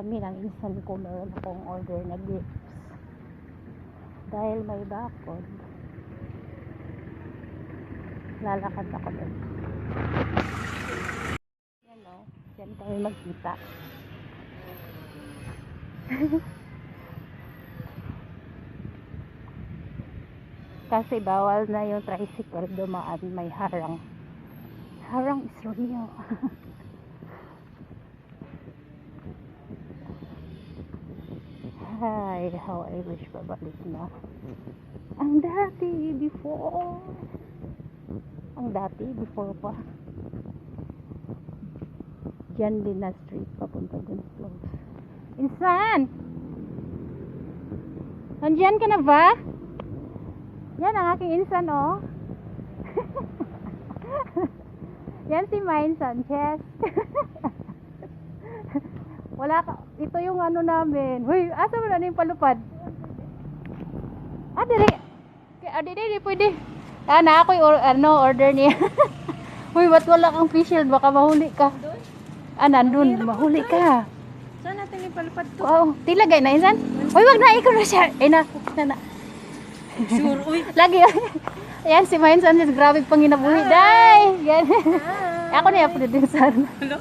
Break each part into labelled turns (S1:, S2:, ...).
S1: dami ng insan ko, meron akong order na gifts. Dahil may bakod, lalakad ako doon. Yan o, yan kami magkita. Kasi bawal na yung tricycle dumaan, may harang. Harang is real. Hi, how I wish babalik na. Ang dati before. Ang dati before pa. Diyan din na street papunta dun close. Insan! Nandiyan ka na ba? Yan ang aking insan, oh. Yan si Mine Sanchez. Wala ka. Ito yung ano namin. Huy, asa mo na yung palupad? Dili. Dili, pwede. Na ako yung order niya. Huy, ba't wala kang face shield? Baka mahuli ka. Nandun. Mahuli ka.
S2: Saan natin yung palupad to?
S1: Wow. Tilagay na, insan? Huy, wag na. Ikaw na siya. Na.
S2: Sure, uy.
S1: Lagi. Ayan, si Mine Sanchez. Grabe pang hinabuhi. Day! Yan. Ako na yung din sana.
S2: Hello?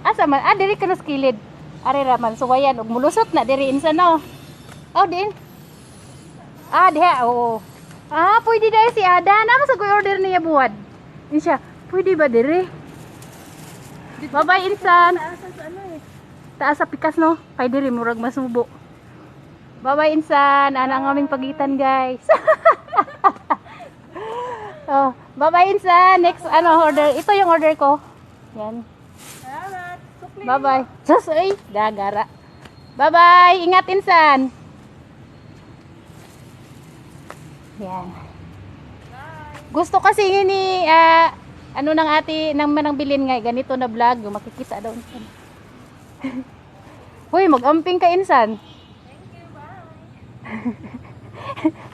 S1: Asa man? Diri ka na skilid. Ari raman, suwayan. Ug mulusot na diri insan no. Din. Diha. Oo. Pwede dahil si Ada. Naman sa order niya buwad. Yun siya. Pwede ba diri? Bye-bye insan.
S2: Taas sa ano eh.
S1: Taas sa pikas no. Kay diri murag masubo. Bye-bye insan. Ana ang aming pagitan guys. Bye-bye insan. Next order. Ito yung order ko. Yan.
S2: Salamat.
S1: Bye-bye. Sus, ay, gagara. Bye-bye. Ingat insan. Yan. Gusto kasi ni ng ate nang manang bilin nga ganito na vlog, makikita daw insan. Hoy, mag-amping ka insan.
S2: Thank you, bye.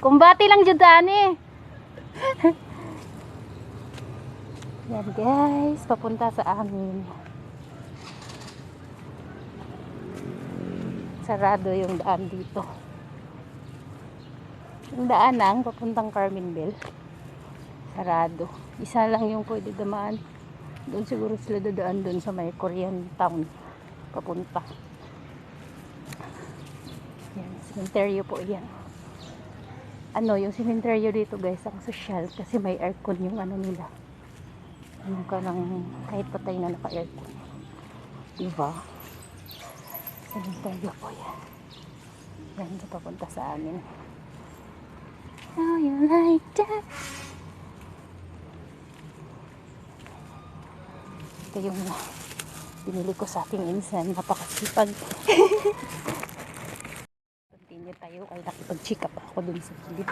S1: Kumbati lang jud ani. Yan guys, papunta sa amin. Sarado yung daan dito. Yung daan ang papuntang Carmenville. Sarado. Isa lang yung pwede dumaan. Doon siguro sila dadaan doon sa may Korean town. Papunta. Yan, cementerio po yan. Yung cementerio dito guys, ang social kasi may aircon yung nila. Yung kanang kahit patay na naka-aircon. Diba? Cementerio po yan. Yan sa papunta sa amin. How you like that? Ito yung binili ko sa aking insan. Napakasipag. Continue tayo kaya nakipag-check up ako dun sa kilid.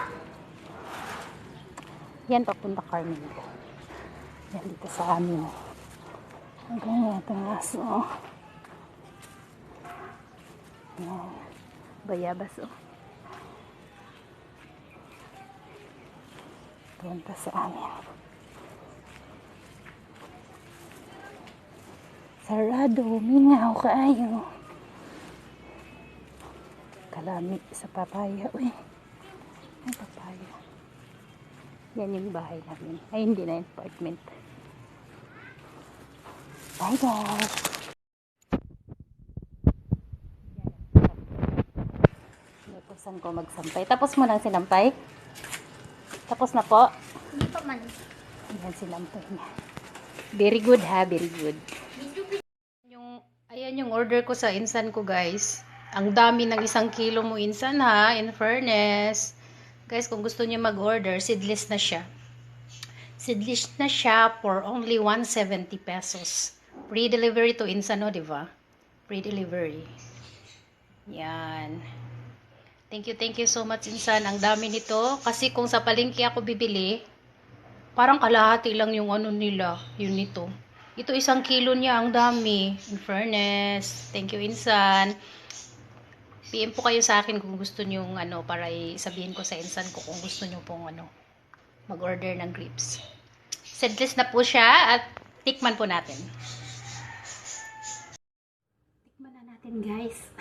S1: Yan papunta Carmen. Yan dito sa amin. Hanggang nga itong aso. Yan. Bayabas punta sa amin. Sarado, mingaw kaayo. Kalami sa papaya. Uy, ay papaya. Yan yung bahay namin. Ay, hindi na yung apartment. Bye guys. Napusan ko magsampay. Tapos mo nang sinampay? Tapos na po?
S2: Hindi pa man.
S1: Ayan, sinampay niya. Very good ha, very good. Ayan yung order ko sa insan ko guys. Ang dami ng 1 kilo mo insan ha, in fairness. Guys, kung gusto niyo mag-order, seedless na siya. Seedless na siya for only 170 pesos. Free delivery to insan no, diba? Free delivery. Yan. Thank you so much insan. Ang dami nito. Kasi kung sa palengke ako bibili, parang kalahati lang yung nila. Yun nito. Ito 1 kilo niya. Ang dami. In fairness. Thank you insan. PM po kayo sa akin kung gusto nyo para sabihin ko sa insan ko kung gusto nyo pong mag-order ng grapes. Seedless na po siya at tikman po natin. And guys,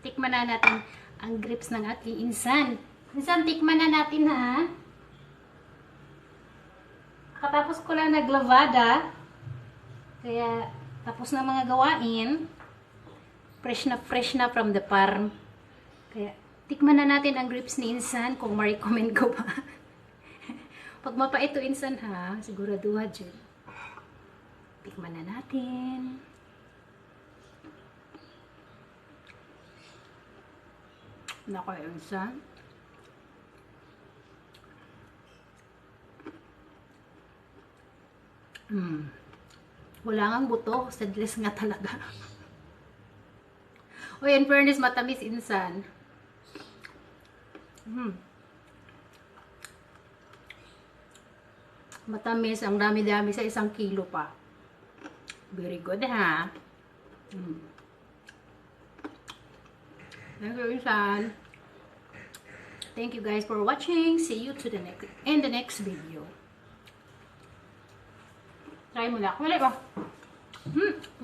S1: tikman na natin ang grapes ng aking insan. Insan, tikman na natin ha. Katapos ko lang naglavada. Kaya, tapos na mga gawain. Fresh na from the farm. Kaya, tikman na natin ang grapes ni insan kung ma-recommend ko pa. Pag mapait to insan ha, siguraduha dyan. Tikman na natin. Nako, insan. Wala ngang buto. Seedless nga talaga. O in fairness, matamis insan. Matamis. Ang dami-dami sa 1 kilo pa. Very good ha. Thank you insan. Thank you guys for watching. See you to the next video. Try mo na. Wala ba?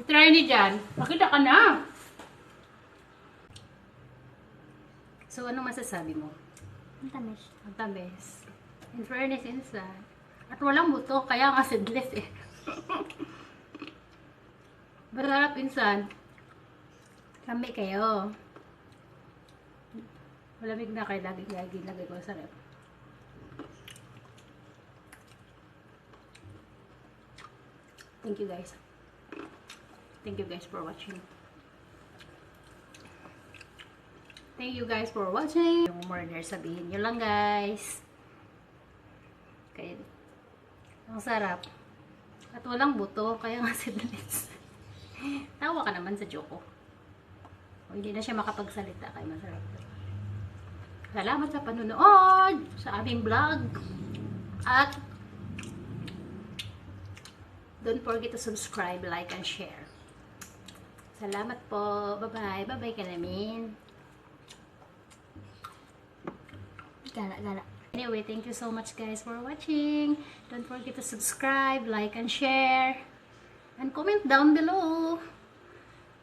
S1: Try ni dyan. Makita ka na. So, ano masasabi mo?
S2: Ang tamis.
S1: Ang tamis. In fairness, insan. At walang buto, kaya nga seedless eh. Masarap insan. Kami kayo. Malamig na kayo. Lagi ko sa rep. Thank you guys. Thank you guys for watching. Thank you guys for watching. Yung murder, sabihin nyo lang guys. Kaya, ang sarap. At walang buto, kaya nga seedless. Tawa ka naman sa joke ko. O, hindi na siya makapagsalita, kaya masarap. Salamat sa panunood sa aming vlog. At don't forget to subscribe, like, and share. Salamat po. Bye-bye. Bye-bye ka namin.
S2: Gala.
S1: Anyway, thank you so much guys for watching. Don't forget to subscribe, like, and share. And comment down below.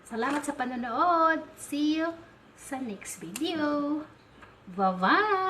S1: Salamat sa panonood. See you sa next video. Bye-bye!